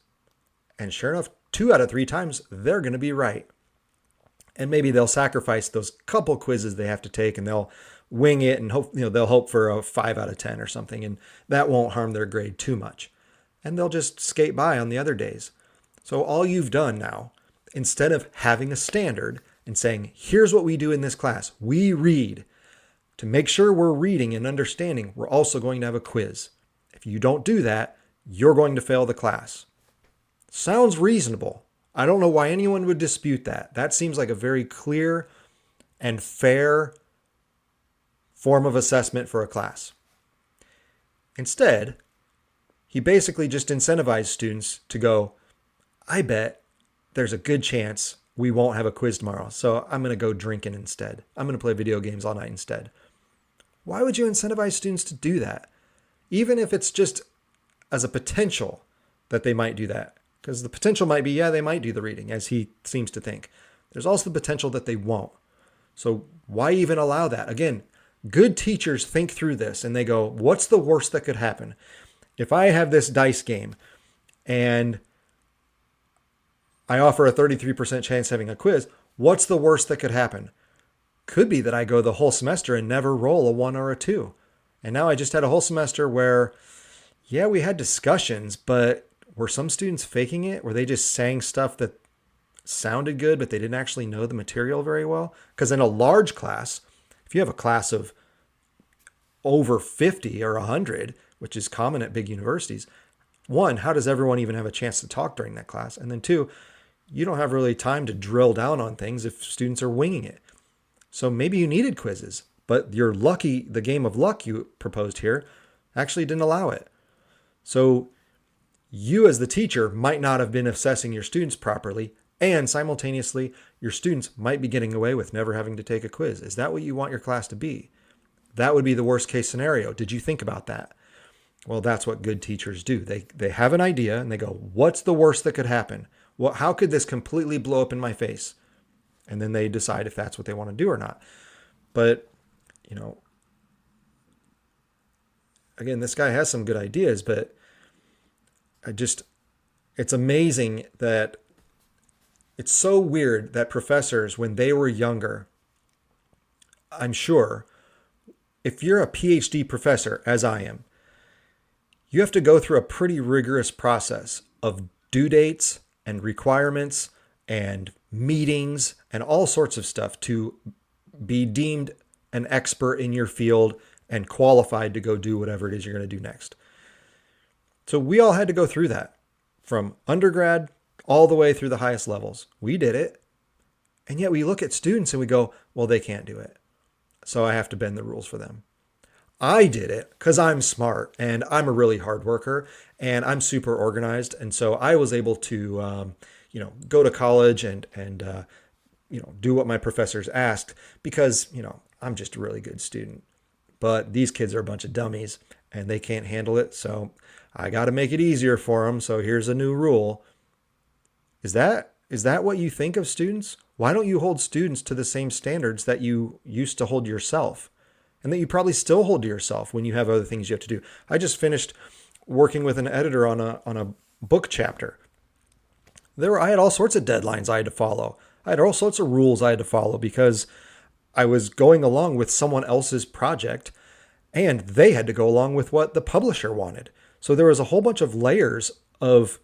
And sure enough, 2 out of 3 times, they're going to be right. And maybe they'll sacrifice those couple quizzes they have to take and they'll wing it and hope, they'll hope for a 5 out of 10 or something. And that won't harm their grade too much. And they'll just skate by on the other days. So all you've done now, instead of having a standard and saying, here's what we do in this class, we read. To make sure we're reading and understanding, we're also going to have a quiz. If you don't do that, you're going to fail the class. Sounds reasonable. I don't know why anyone would dispute that. That seems like a very clear and fair form of assessment for a class. Instead, he basically just incentivized students to go, I bet there's a good chance we won't have a quiz tomorrow, so I'm going to go drinking instead. I'm going to play video games all night instead. Why would you incentivize students to do that? Even if it's just as a potential, that they might do that. Because the potential might be, yeah, they might do the reading, as he seems to think. There's also the potential that they won't. So why even allow that? Again, good teachers think through this and they go, what's the worst that could happen? If I have this dice game and I offer a 33% chance having a quiz, what's the worst that could happen? Could be that I go the whole semester and never roll a 1 or a 2. And now I just had a whole semester where, yeah, we had discussions, but were some students faking it? Were they just saying stuff that sounded good, but they didn't actually know the material very well? Because in a large class, if you have a class of over 50 or 100, which is common at big universities, one, how does everyone even have a chance to talk during that class? And then two, you don't have really time to drill down on things if students are winging it. So maybe you needed quizzes, but you're lucky the game of luck you proposed here actually didn't allow it. So you as the teacher might not have been assessing your students properly, and simultaneously your students might be getting away with never having to take a quiz. Is that what you want your class to be? That would be the worst case scenario. Did you think about that? Well, that's what good teachers do. They have an idea and they go, what's the worst that could happen? Well, how could this completely blow up in my face? And then they decide if that's what they want to do or not. But, again, this guy has some good ideas, but it's amazing that it's so weird that professors, when they were younger, I'm sure, if you're a PhD professor, as I am, you have to go through a pretty rigorous process of due dates and requirements and meetings and all sorts of stuff to be deemed an expert in your field and qualified to go do whatever it is you're going to do next. So we all had to go through that from undergrad all the way through the highest levels. We did it. And yet we look at students and we go, well, they can't do it, so I have to bend the rules for them. I did it because I'm smart and I'm a really hard worker and I'm super organized. And so I was able to, go to college and do what my professors asked because, I'm just a really good student. But these kids are a bunch of dummies and they can't handle it. So I got to make it easier for them. So here's a new rule. Is that what you think of students? Why don't you hold students to the same standards that you used to hold yourself? And that you probably still hold to yourself when you have other things you have to do. I just finished working with an editor on a book chapter. I had all sorts of deadlines I had to follow. I had all sorts of rules I had to follow because I was going along with someone else's project and they had to go along with what the publisher wanted. So there was a whole bunch of layers of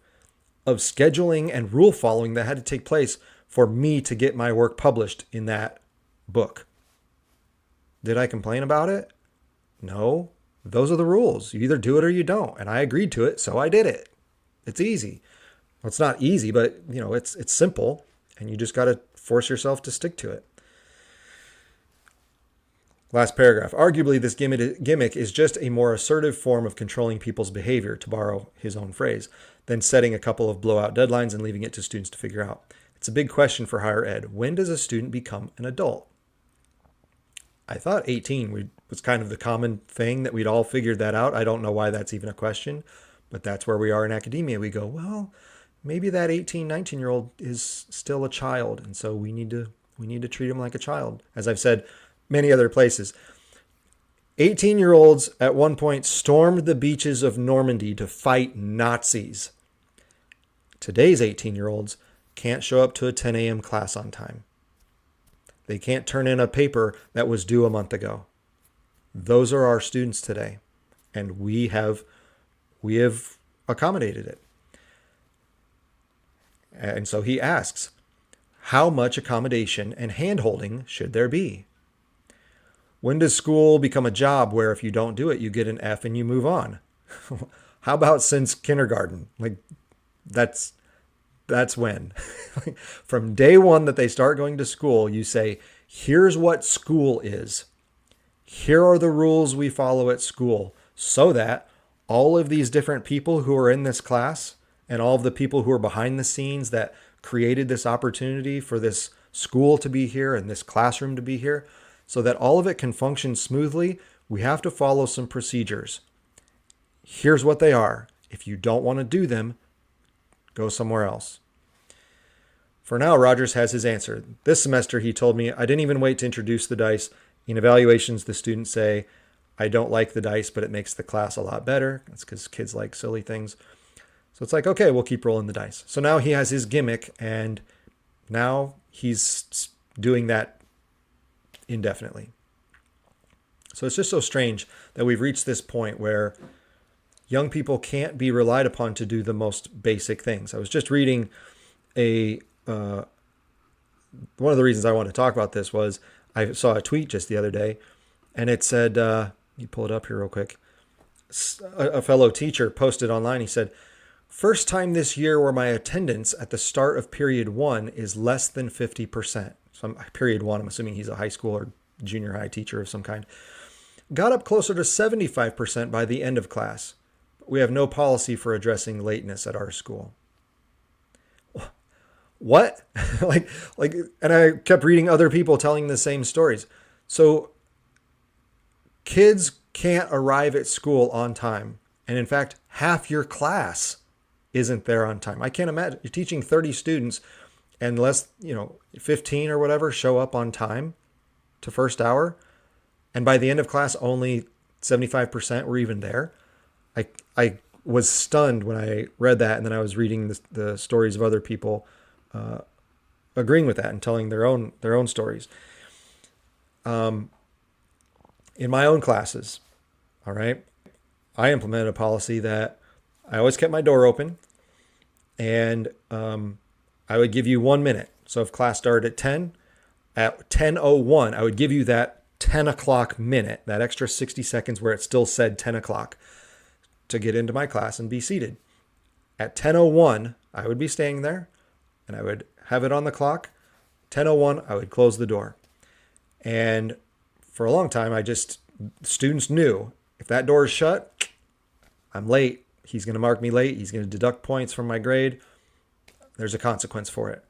scheduling and rule following that had to take place for me to get my work published in that book. Did I complain about it? No. Those are the rules. You either do it or you don't. And I agreed to it, so I did it. It's easy. Well, it's not easy, but it's simple, and you just got to force yourself to stick to it. Last paragraph. Arguably, this gimmick is just a more assertive form of controlling people's behavior, to borrow his own phrase, than setting a couple of blowout deadlines and leaving it to students to figure out. It's a big question for higher ed. When does a student become an adult? I thought 18 was kind of the common thing that we'd all figured that out. I don't know why that's even a question, but that's where we are in academia. We go, well, maybe that 18, 19-year-old is still a child, and so we need to treat him like a child. As I've said many other places, 18-year-olds at one point stormed the beaches of Normandy to fight Nazis. Today's 18-year-olds can't show up to a 10 a.m. class on time. They can't turn in a paper that was due a month ago. Those are our students today, and we have accommodated it. And so he asks, how much accommodation and handholding should there be? When does school become a job where if you don't do it, you get an F and you move on? How about since kindergarten? That's when. From day one that they start going to school, you say, here's what school is. Here are the rules we follow at school, so that all of these different people who are in this class and all of the people who are behind the scenes that created this opportunity for this school to be here and this classroom to be here, so that all of it can function smoothly, we have to follow some procedures. Here's what they are. If you don't want to do them, Go somewhere else. For now, Rogers has his answer. This semester, he told me, I didn't even wait to introduce the dice. In evaluations, the students say, I don't like the dice, but it makes the class a lot better. That's because kids like silly things. So it's like, okay, we'll keep rolling the dice. So now he has his gimmick, and now he's doing that indefinitely. So it's just so strange that we've reached this point where young people can't be relied upon to do the most basic things. I was just reading one of the reasons I wanted to talk about this was I saw a tweet just the other day, and it said, you pull it up here real quick. A fellow teacher posted online. He said, first time this year where my attendance at the start of period 1 is less than 50%. So period 1, I'm assuming he's a high school or junior high teacher of some kind. Got up closer to 75% by the end of class. We have no policy for addressing lateness at our school. What? And I kept reading other people telling the same stories. So kids can't arrive at school on time. And in fact, half your class isn't there on time. I can't imagine you're teaching 30 students and less, 15 or whatever show up on time to first hour. And by the end of class, only 75% were even there. I was stunned when I read that. And then I was reading the stories of other people agreeing with that and telling their own stories. In my own classes, all right, I implemented a policy that I always kept my door open, and I would give you 1 minute. So if class started at 10, at 10:01, I would give you that 10 o'clock minute, that extra 60 seconds where it still said 10 o'clock to get into my class and be seated. At 10:01, I would be staying there, and I would have it on the clock. 10:01, I would close the door. And for a long time, students knew if that door is shut, I'm late. He's going to mark me late. He's going to deduct points from my grade. There's a consequence for it.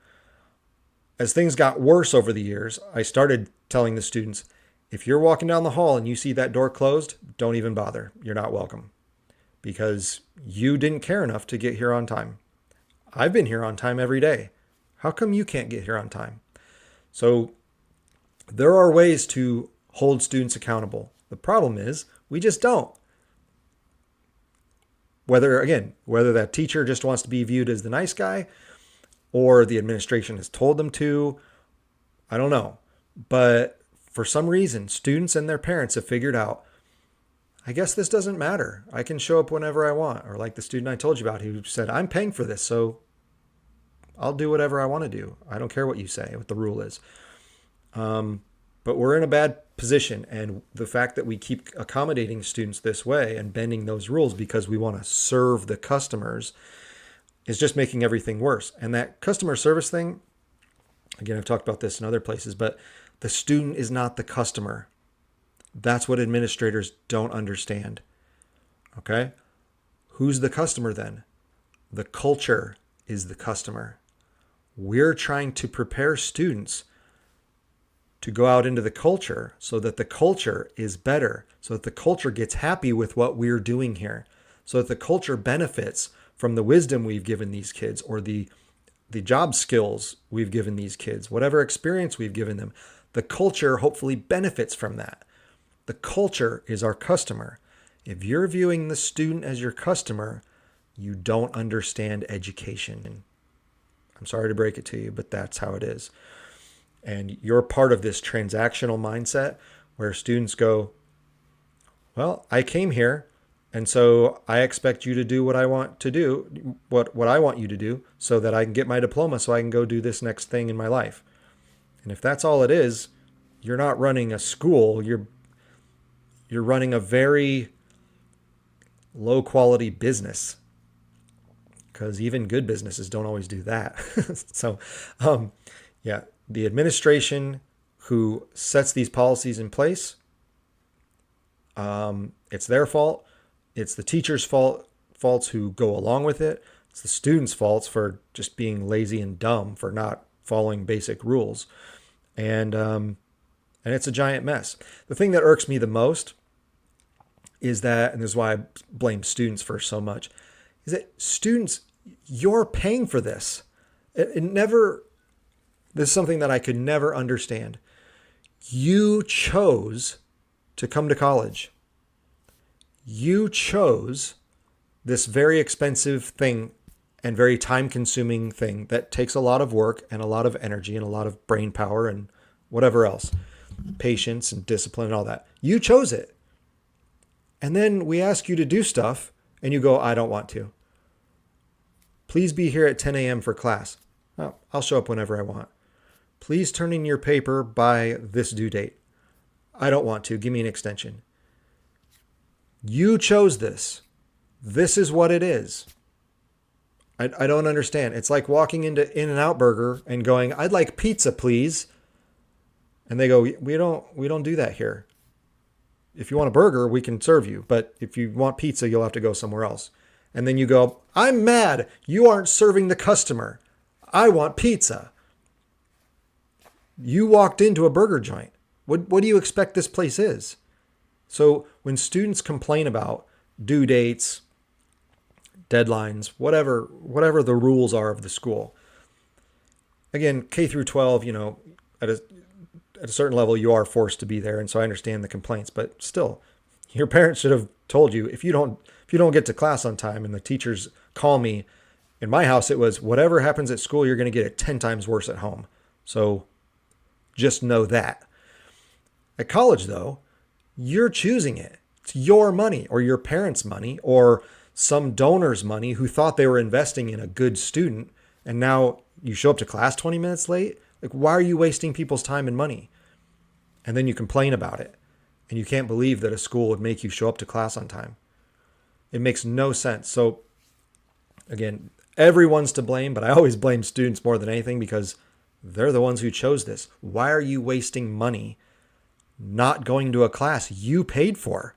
As things got worse over the years, I started telling the students, if you're walking down the hall and you see that door closed, don't even bother. You're not welcome because you didn't care enough to get here on time. I've been here on time every day. How come you can't get here on time? So there are ways to hold students accountable. The problem is we just don't. Whether that teacher just wants to be viewed as the nice guy or the administration has told them to, I don't know. But for some reason, students and their parents have figured out, I guess this doesn't matter. I can show up whenever I want. Or like the student I told you about who said, I'm paying for this, so I'll do whatever I want to do. I don't care what you say, what the rule is. But we're in a bad position. And the fact that we keep accommodating students this way and bending those rules because we want to serve the customers is just making everything worse. And that customer service thing, again, I've talked about this in other places, but the student is not the customer. That's what administrators don't understand. Okay? Who's the customer then? The culture is the customer. We're trying to prepare students to go out into the culture so that the culture is better, so that the culture gets happy with what we're doing here, so that the culture benefits from the wisdom we've given these kids or the job skills we've given these kids, whatever experience we've given them. The culture hopefully benefits from that. The culture is our customer. If you're viewing the student as your customer, you don't understand education. I'm sorry to break it to you, but that's how it is. And you're part of this transactional mindset where students go, well, I came here, and so I expect you to do what I want to do, what I want you to do, so that I can get my diploma so I can go do this next thing in my life. And if that's all it is, you're not running a school, you're running a very low quality business. Because even good businesses don't always do that. So, the administration who sets these policies in place, it's their fault. It's the teachers' faults who go along with it. It's the students' faults for just being lazy and dumb, for not following basic rules. And it's a giant mess. The thing that irks me the most is that, and this is why I blame students for so much, is that students You're paying for this. It never, this is something that I could never understand. You chose to come to college. You chose this very expensive thing and very time consuming thing that takes a lot of work and a lot of energy and a lot of brain power and whatever else, patience and discipline and all that. You chose it. And then we ask you to do stuff and you go, I don't want to. Please be here at 10 a.m. for class. Oh, I'll show up whenever I want. Please turn in your paper by this due date. I don't want to. Give me an extension. You chose this. This is what it is. I don't understand. It's like walking into In-N-Out Burger and going, I'd like pizza, please. And they go, we don't do that here. If you want a burger, we can serve you. But if you want pizza, you'll have to go somewhere else. And then you go, I'm mad. You aren't serving the customer. I want pizza. You walked into a burger joint. What do you expect this place is? So when students complain about due dates, deadlines, whatever the rules are of the school, again, K through 12, at a certain level, you are forced to be there. And so I understand the complaints, but still, your parents should have told you, if you don't get to class on time and the teachers call me, in my house, it was whatever happens at school, you're going to get it 10 times worse at home. So just know that. At college, though, you're choosing it. It's your money or your parents' money or some donor's money who thought they were investing in a good student. And now you show up to class 20 minutes late. Like, why are you wasting people's time and money? And then you complain about it. And you can't believe that a school would make you show up to class on time. It makes no sense. So again, everyone's to blame, but I always blame students more than anything because they're the ones who chose this. Why are you wasting money not going to a class you paid for?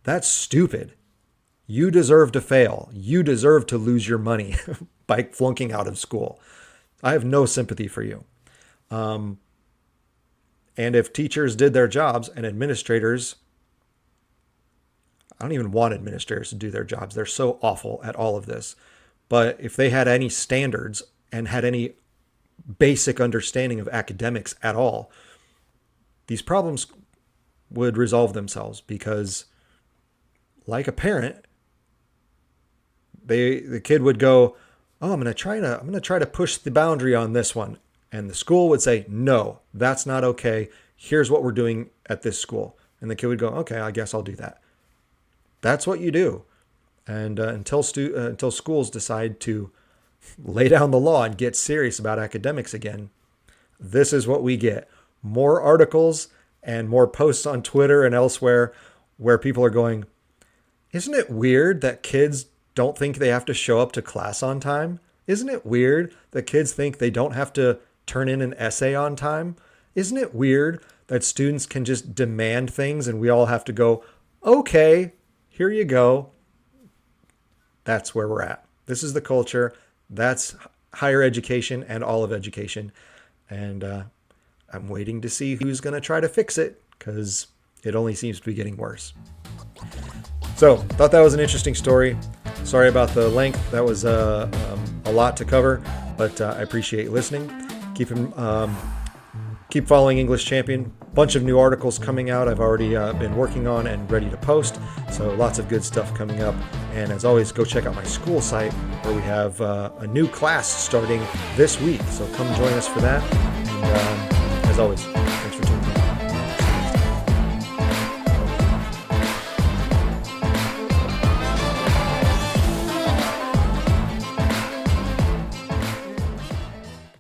That's stupid. You deserve to fail. You deserve to lose your money by flunking out of school. I have no sympathy for you. And if teachers did their jobs and administrators, I don't even want administrators to do their jobs. They're so awful at all of this. But if they had any standards and had any basic understanding of academics at all, these problems would resolve themselves because, like a parent, the kid would go, oh, I'm going to try to push the boundary on this one. And the school would say, no, that's not okay. Here's what we're doing at this school. And the kid would go, okay, I guess I'll do that. That's what you do. And until schools decide to lay down the law and get serious about academics again, this is what we get. More articles and more posts on Twitter and elsewhere where people are going, isn't it weird that kids don't think they have to show up to class on time? Isn't it weird that kids think they don't have to turn in an essay on time? Isn't it weird that students can just demand things and we all have to go, okay, here you go. That's where we're at. This is the culture. That's higher education and all of education. And I'm waiting to see who's going to try to fix it because it only seems to be getting worse. So, thought that was an interesting story. Sorry about the length. That was a lot to cover, but I appreciate you listening. Keep following English Champion. Bunch of new articles coming out I've already been working on and ready to post. So lots of good stuff coming up. And as always, go check out my school site where we have a new class starting this week. So come join us for that. And as always, thanks for tuning in.